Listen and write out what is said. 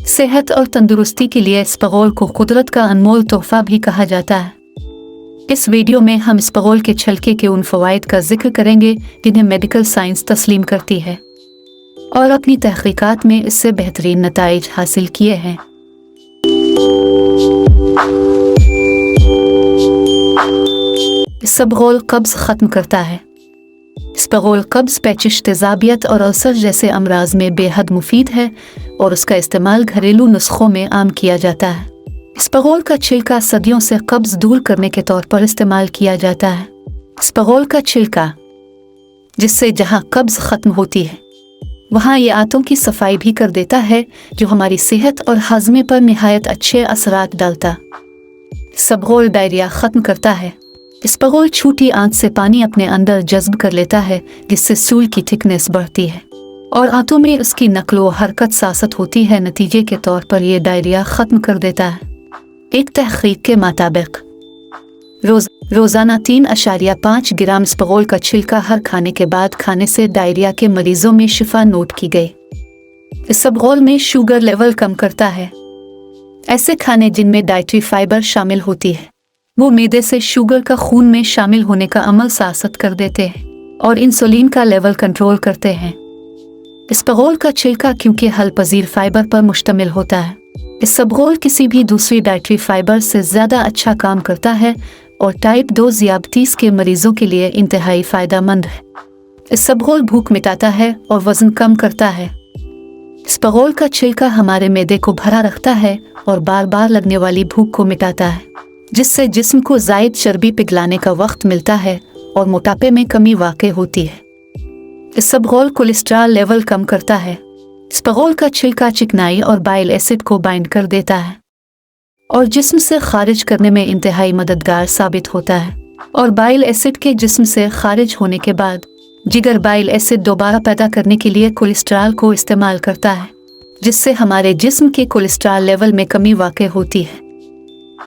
सेहत और तंदुरुस्ती के लिए स्पगोल को कुदरत का अनमोल तोहफा भी कहा जाता है। इस वीडियो में हम स्पगोल के छिलके के उन फ़वाइद का जिक्र करेंगे जिन्हें मेडिकल साइंस तस्लीम करती है और अपनी तहक़ीक़ात में इससे बेहतरीन नताइज हासिल किए हैं। स्पगोल कब्ज़ ख़त्म करता है। स्पगोल कब्ज़, पेचिश, तेज़ाबियत और अल्सर जैसे अमराज में बेहद मुफीद है और उसका इस्तेमाल घरेलू नुस्खों में आम किया जाता है। स्पगोल का छिलका सदियों से कब्ज़ दूर करने के तौर पर इस्तेमाल किया जाता है। स्पगोल का छिलका, जिससे जहाँ कब्ज़ ख़त्म होती है वहाँ ये आंतों की सफाई भी कर देता है, जो हमारी सेहत और हाजमे पर निहायत अच्छे असरात डालता। स्पगोल डायरिया ख़त्म करता है। स्पगोल छोटी आंत से पानी अपने अंदर जज्ब कर लेता है, जिससे सूल की थिकनेस बढ़ती है और आंतों में उसकी नकलो हरकत सासत होती है। नतीजे के तौर पर यह डायरिया ख़त्म कर देता है। एक तहक़ीक़ के मुताबिक रोज़ाना 3.5 ग्राम स्पगोल का छिलका हर खाने के बाद खाने से डायरिया के मरीजों में शिफा नोट की गई। स्पगोल में शुगर लेवल कम करता है। ऐसे खाने जिनमें डाइटरी फाइबर शामिल होती है वो मैदे से शुगर का खून में शामिल होने का अमल सासत कर देते हैं और इंसुलिन का लेवल कंट्रोल करते हैं। स्पगोल का छिलका क्योंकि हल पजीर फाइबर पर मुश्तमिल होता है, स्पगोल किसी भी दूसरी डाइटरी फाइबर से ज़्यादा अच्छा काम करता है और टाइप 2 ज़ियाबतीस के मरीजों के लिए इंतहाई फ़ायदेमंद है। स्पगोल भूख मिटाता है और वज़न कम करता है। स्पगोल का छिलका हमारे मैदे को भरा रखता है और बार बार लगने वाली भूख को मिटाता है, जिससे जिस्म को ज़ायद चर्बी पिघलाने का वक्त मिलता है और मोटापे में कमी वाक़ई होती है। स्पगोल कोलेस्ट्रॉल लेवल कम करता है। स्पगोल का छिलका चिकनाई और बाइल एसिड को बाइंड कर देता है और जिस्म से खारिज करने में इंतहाई मददगार साबित होता है। और बाइल एसिड के जिस्म से खारिज होने के बाद जिगर बाइल एसिड दोबारा पैदा करने के लिए कोलेस्ट्रॉल को इस्तेमाल करता है, जिससे हमारे जिस्म के कोलेस्ट्रॉल लेवल में कमी वाक़ई होती है।